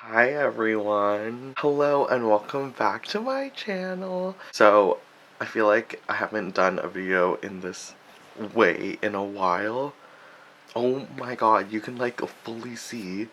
Hi everyone. Hello and welcome back to my channel. So I feel like I haven't done a video in this way in a while. Oh my god, you can like fully see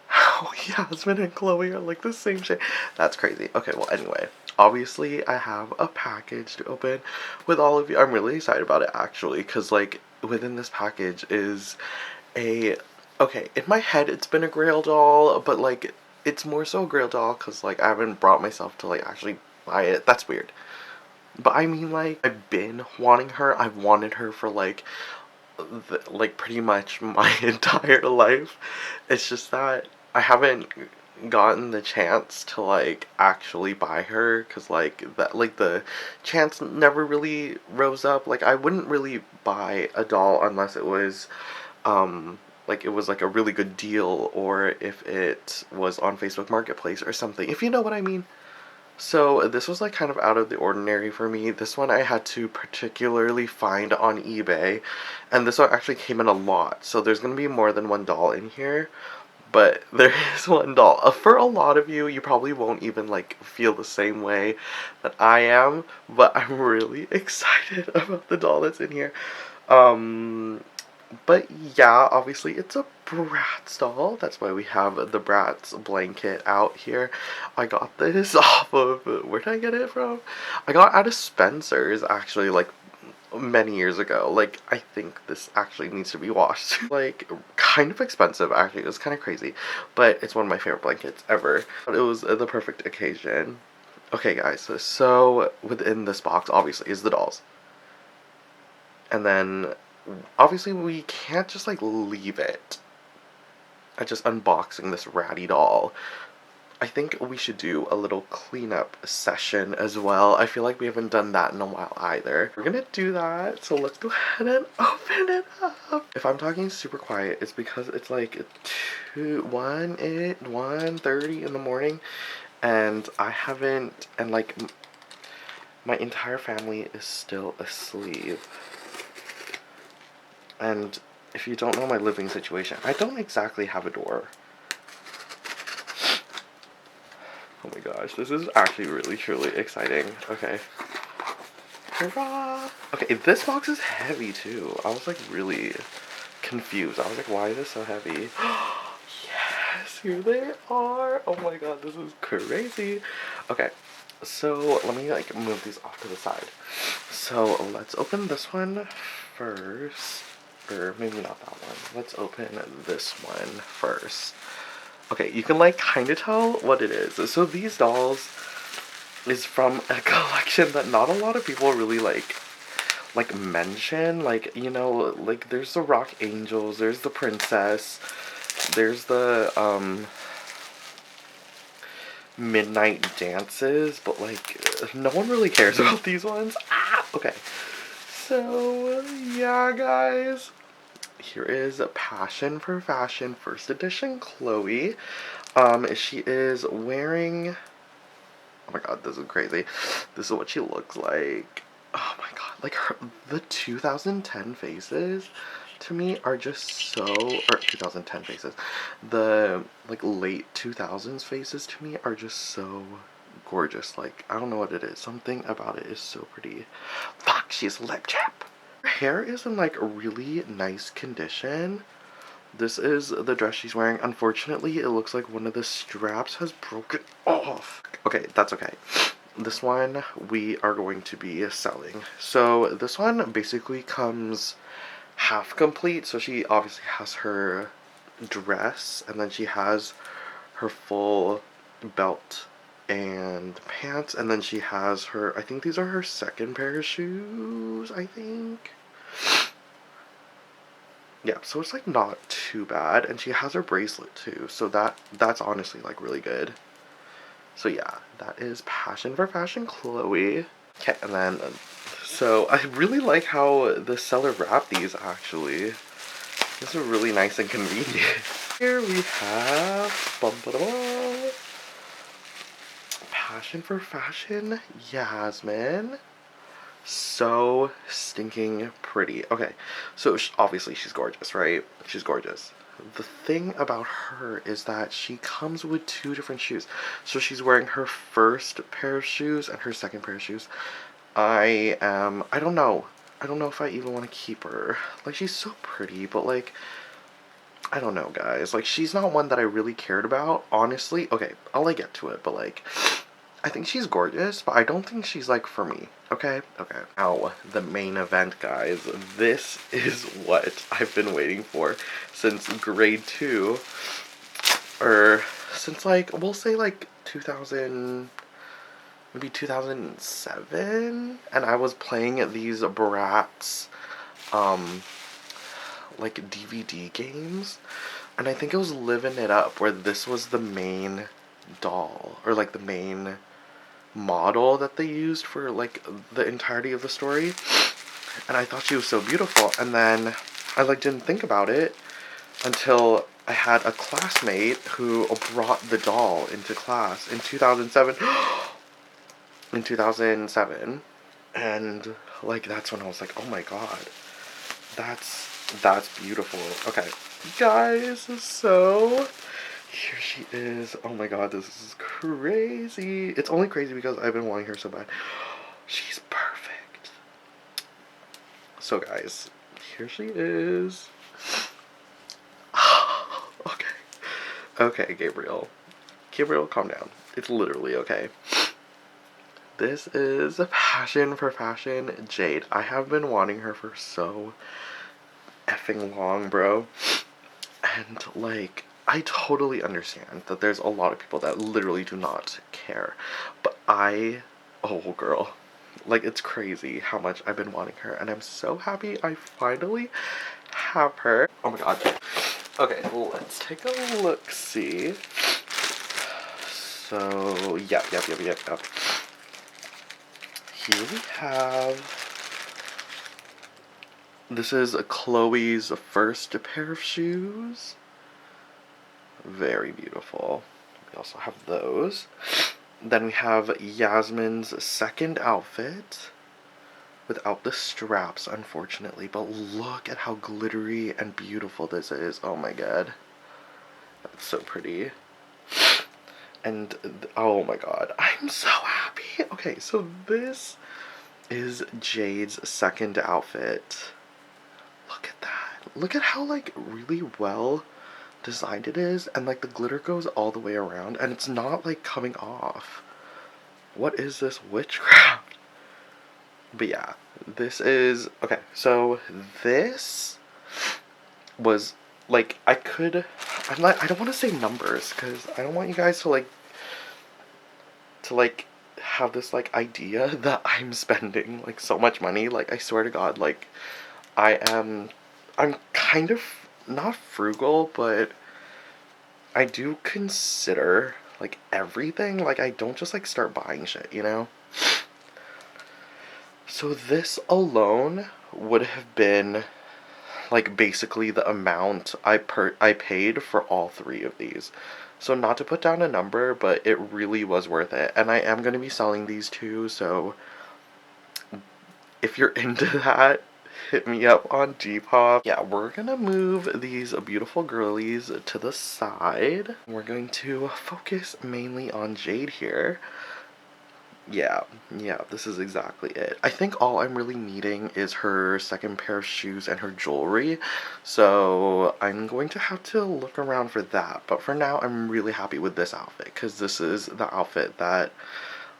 how Yasmin and Chloe are like the same shade. That's crazy. Okay, well anyway, obviously I have a package to open with all of you. I'm really excited about it actually because like within this package is a okay, in my head it's been a Grail doll, but like it's more so a Grail doll because like I haven't brought myself to like actually buy it. That's weird. But I mean like I've been wanting her. I've wanted her for like pretty much my entire life. It's just that I haven't gotten the chance to like actually buy her because like the chance never really rose up. Like I wouldn't really buy a doll unless it was like it was like a really good deal or if it was on Facebook Marketplace or something, if you know what I mean. So this was like kind of out of the ordinary for me. This one I had to particularly find on eBay, and this one actually came in a lot. So there's gonna be more than one doll in here, but there is one doll. For a lot of you, you probably won't even like feel the same way that I am, but I'm really excited about the doll that's in here. But yeah, obviously it's a Bratz doll. That's why we have the Bratz blanket out here. I got this off of, where did I get it from? I got it out of Spencer's actually like many years ago. Like I think this actually needs to be washed. Like kind of expensive actually. It was kind of crazy, but it's one of my favorite blankets ever. It was the perfect occasion. Okay guys, so within this box obviously is the dolls. And then obviously we can't just like leave it at just unboxing this ratty doll. I think we should do a little cleanup session as well. I feel like we haven't done that in a while either. We're gonna do that, so let's go ahead and open it up. If I'm talking super quiet, it's because it's like 1:30 in the morning, and I haven't, and like my entire family is still asleep. And if you don't know my living situation, I don't exactly have a door. Oh my gosh, this is actually really truly exciting. Okay. Hurrah! Okay, this box is heavy too. I was like really confused. I was like, why is this so heavy? Yes, here they are. Oh my god, this is crazy. Okay, so let me like move these off to the side. So let's open this one first. Or maybe not that one. Let's open this one first. Okay, you can like kind of tell what it is. So these dolls is from a collection that not a lot of people really like mention. Like, you know, like there's the Rock Angels, there's the Princess, there's the Midnight Dances, but like no one really cares about these ones. Ah, okay. So yeah, guys. Here is Passion for Fashion First Edition Chloe. She is wearing, oh my god, this is crazy. This is what she looks like. Oh my god, like the 2010 faces to me are just so, or 2010 faces, the like late 2000s faces to me are just so gorgeous. Like, I don't know what it is. Something about it is so pretty. Fuck, she's lip chap. Her hair is in like a really nice condition. This is the dress she's wearing. Unfortunately, it looks like one of the straps has broken off. Okay, that's okay. This one we are going to be selling. So this one basically comes half complete. So she obviously has her dress, and then she has her full belt and pants, and then she has her, I think these are her second pair of shoes, I think. Yeah, so it's like not too bad, and she has her bracelet too, so that's honestly like really good. So yeah, that is Passion for Fashion Chloe. Okay, and then so I really like how the seller wrapped these actually. This is really nice and convenient. Here we have Passion for Fashion Yasmin. So stinking pretty. Okay, so obviously she's gorgeous, right? She's gorgeous. the thing about her is that she comes with two different shoes. So she's wearing her first pair of shoes and her second pair of shoes. I don't know. I don't know if I even want to keep her. Like, she's so pretty, but like, I don't know, guys. Like, she's not one that I really cared about, honestly. Okay, I'll like get to it, but like, I think she's gorgeous, but I don't think she's like for me. Okay? Okay. Now, the main event, guys. This is what I've been waiting for since grade 2. Or since like, we'll say like 2000, maybe 2007. And I was playing these Bratz, like DVD games. And I think it was Living It Up, where this was the main doll, or like the main model that they used for like the entirety of the story. And I thought she was so beautiful, and then I like didn't think about it until I had a classmate who brought the doll into class in 2007. In 2007. And like, that's when I was like, oh my god, that's beautiful. Okay, guys, so here she is. Oh my god, this is crazy. It's only crazy because I've been wanting her so bad. She's perfect. So guys, here she is. Okay. Okay, Gabriel. Gabriel, calm down. It's literally okay. This is Passion for Fashion Jade. I have been wanting her for so effing long, bro. And like, I totally understand that there's a lot of people that literally do not care. But oh girl, like, it's crazy how much I've been wanting her. And I'm so happy I finally have her. Oh my god. Okay, let's take a look-see. So, yep. Here we have... This is Chloe's first pair of shoes. Very beautiful. We also have those. Then we have Yasmin's second outfit. Without the straps, unfortunately. But look at how glittery and beautiful this is. Oh my god. That's so pretty. And, oh my god. I'm so happy. Okay, so this is Jade's second outfit. Look at that. Look at how, like, really well designed it is. And, like, the glitter goes all the way around. And it's not, like, coming off. What is this witchcraft? But yeah, this is... Okay, so this was, like, I don't want to say numbers, because I don't want you guys to, have this, like, idea that I'm spending, like, so much money. Like, I swear to God, like, I'm kind of, not frugal, but I do consider, like, everything. Like, I don't just, like, start buying shit, you know? So this alone would have been, like, basically the amount I paid for all three of these. So not to put down a number, but it really was worth it. And I am going to be selling these too, so if you're into that, hit me up on Depop. Yeah, we're gonna move these beautiful girlies to the side. We're going to focus mainly on Jade here. Yeah, this is exactly it. I think all I'm really needing is her second pair of shoes and her jewelry. So I'm going to have to look around for that. But for now, I'm really happy with this outfit, because this is the outfit that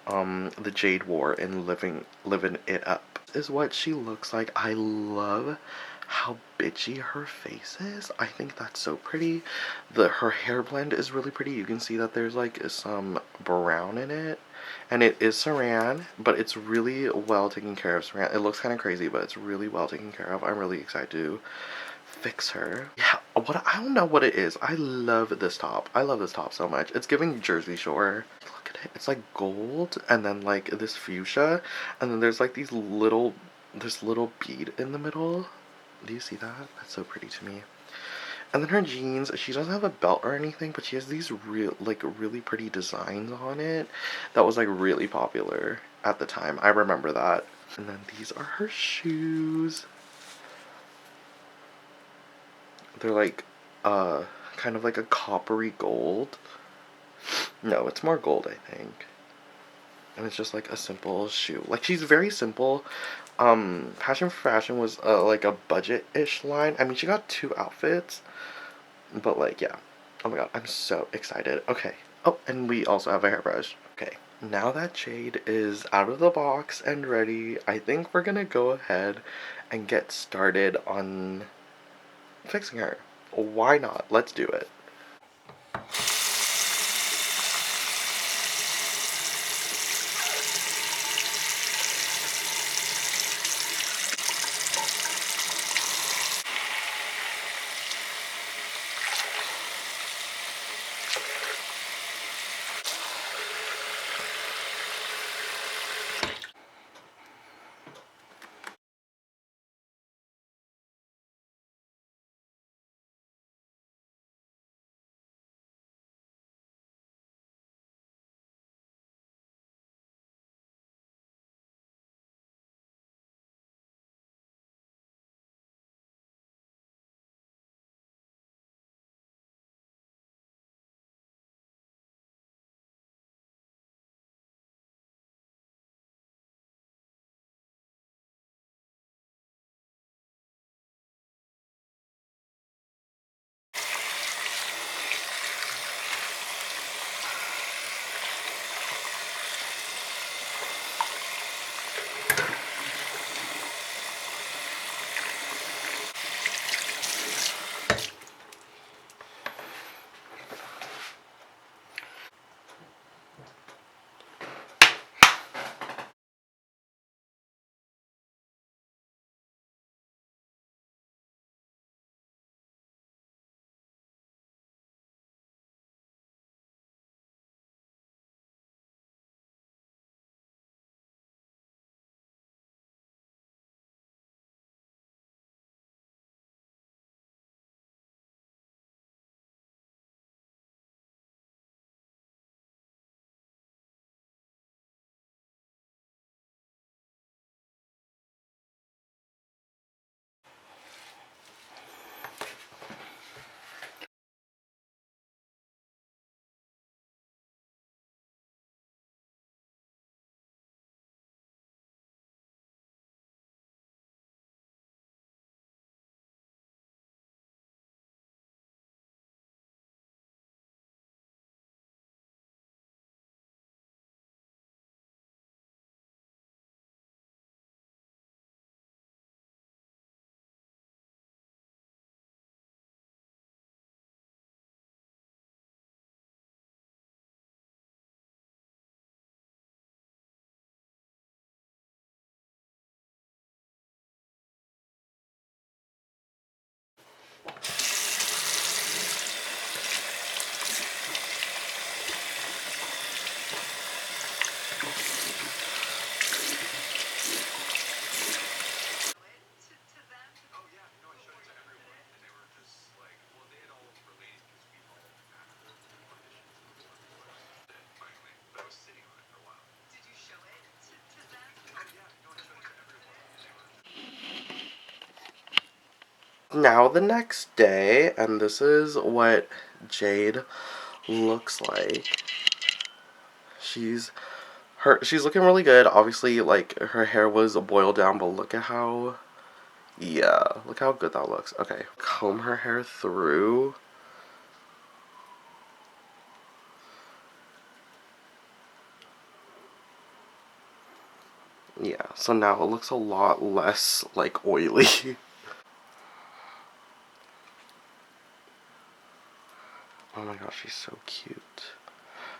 the Jade wore in Living It Up. Is what she looks like. I love how bitchy her face is. I think that's so pretty. Her hair blend is really pretty. You can see that there's like some brown in it. And it is saran, but it's really well taken care of. Saran. It looks kind of crazy, but it's really well taken care of. I'm really excited to fix her. Yeah, I don't know what it is. I love this top. I love this top so much. It's giving Jersey Shore. Look at it. It's like gold, and then like this fuchsia, and then there's like this little bead in the middle. Do you see that? That's so pretty to me. And then her jeans, she doesn't have a belt or anything, but she has these really pretty designs on it that was like really popular at the time. I remember that. And then these are her shoes. They're like kind of like a coppery gold. No, it's more gold, I think. And it's just like a simple shoe. Like, she's very simple. Passion for Fashion was like a budget-ish line. I mean, she got 2 outfits, but like, yeah. Oh my god, I'm so excited. Okay. Oh, and we also have a hairbrush. Okay, now that Jade is out of the box and ready, I think we're gonna go ahead and get started on fixing her. Why not? Let's do it. Now the next day, and this is what Jade looks like. She's looking really good. Obviously, like, her hair was boiled down, but look at how, yeah, look how good that looks. Okay, comb her hair through. Yeah, so now it looks a lot less, like, oily. Oh my gosh, she's so cute.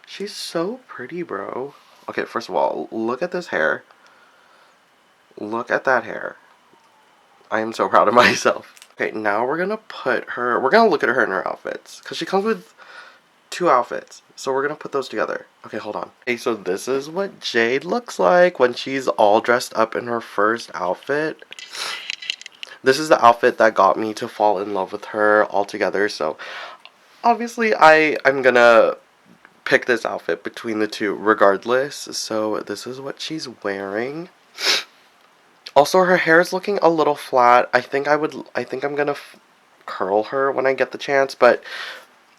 She's so pretty, bro. Okay, first of all, look at this hair. Look at that hair. I am so proud of myself. Okay, now we're gonna look at her in her outfits. Because she comes with 2 outfits. So we're gonna put those together. Okay, hold on. Okay, so this is what Jade looks like when she's all dressed up in her first outfit. This is the outfit that got me to fall in love with her altogether. So obviously I'm gonna pick this outfit between the 2 regardless. So this is what she's wearing. Also, her hair is looking a little flat. I think I'm gonna curl her when I get the chance, but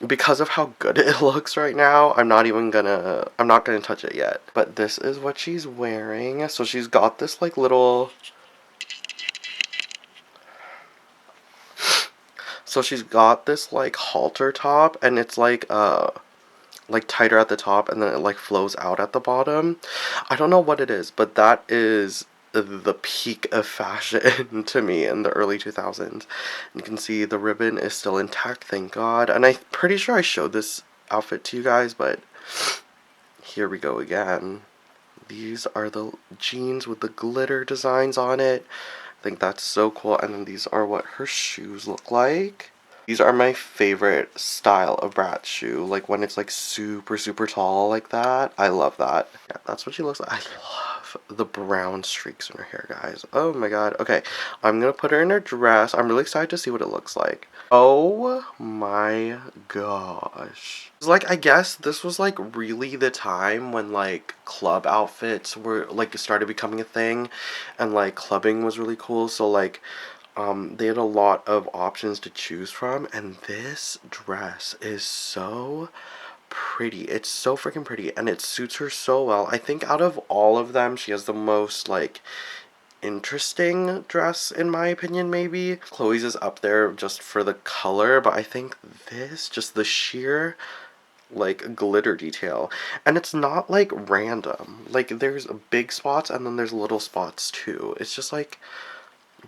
because of how good it looks right now, I'm not gonna touch it yet. But this is what she's wearing. So she's got this like little, so she's got this like halter top, and it's like tighter at the top, and then it like flows out at the bottom. I don't know what it is, but that is the peak of fashion to me in the early 2000s. You can see the ribbon is still intact, thank God. And I'm pretty sure I showed this outfit to you guys, but here we go again. These are the jeans with the glitter designs on it. I think that's so cool. And then these are what her shoes look like. These are my favorite style of Bratz shoe. Like when it's like super, super tall like that. I love that. Yeah, that's what she looks like. I love the brown streaks in her hair, guys. Oh my god. Okay, I'm gonna put her in her dress. I'm really excited to see what it looks like. Oh my gosh. It's like, I guess this was like really the time when like club outfits were like started becoming a thing, and like clubbing was really cool. So like they had a lot of options to choose from, and this dress is so pretty. It's so freaking pretty, and it suits her so well. I think out of all of them, she has the most like interesting dress in my opinion. Maybe Chloe's is up there just for the color, but I think this, just the sheer like glitter detail, and it's not like random. Like there's big spots and then there's little spots too. It's just like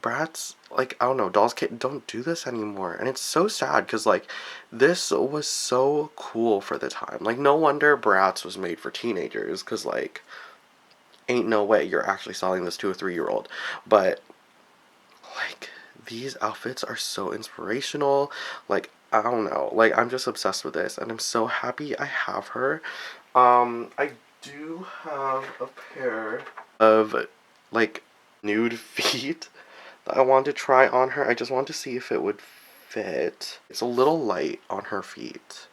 Bratz, like, I don't know, dolls can't, don't do this anymore. And it's so sad because, like, this was so cool for the time. Like, no wonder Bratz was made for teenagers because, like, ain't no way you're actually selling this to a 3-year-old. But, like, these outfits are so inspirational. Like, I don't know. Like, I'm just obsessed with this. And I'm so happy I have her. I do have a pair of, like, nude feet that I wanted to try on her. I just wanted to see if it would fit. It's a little light on her feet,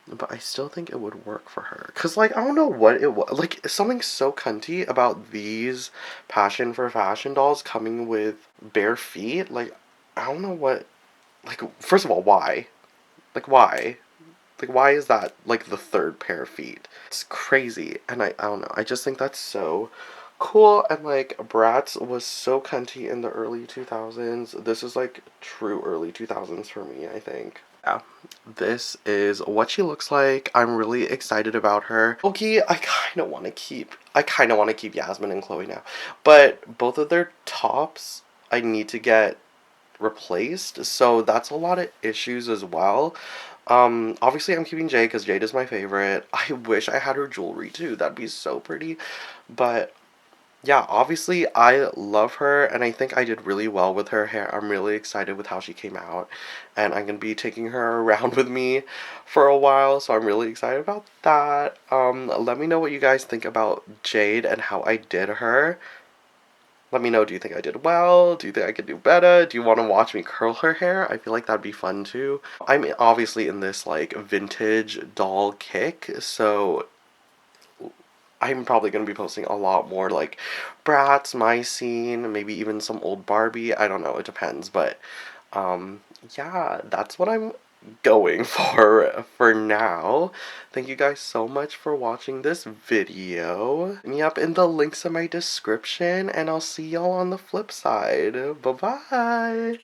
but I still think it would work for her. Cause like, I don't know what it was. Like, something so cunty about these Passion for Fashion dolls coming with bare feet. Like, I don't know what, like, first of all, why? Like, why? Like, why is that, like, the third pair of feet? It's crazy, and I don't know. I just think that's so cool, and, like, Bratz was so cunty in the early 2000s. This is, like, true early 2000s for me, I think. Yeah, this is what she looks like. I'm really excited about her. Okay, I kind of want to keep Yasmin and Chloe now, but both of their tops I need to get replaced, so that's a lot of issues as well. Obviously I'm keeping Jade because Jade is my favorite. I wish I had her jewelry too. That'd be so pretty. But yeah, obviously I love her, and I think I did really well with her hair. I'm really excited with how she came out, and I'm gonna be taking her around with me for a while, so I'm really excited about that. Let me know what you guys think about Jade and how I did her. Let me know, do you think I did well? Do you think I could do better? Do you want to watch me curl her hair? I feel like that'd be fun too. I'm obviously in this like vintage doll kick, so I'm probably going to be posting a lot more like Bratz, my scene, maybe even some old Barbie. I don't know, it depends, but yeah, that's what I'm going for now. Thank you guys so much for watching this video. Hit me up in the links in my description, and I'll see y'all on the flip side. Bye bye.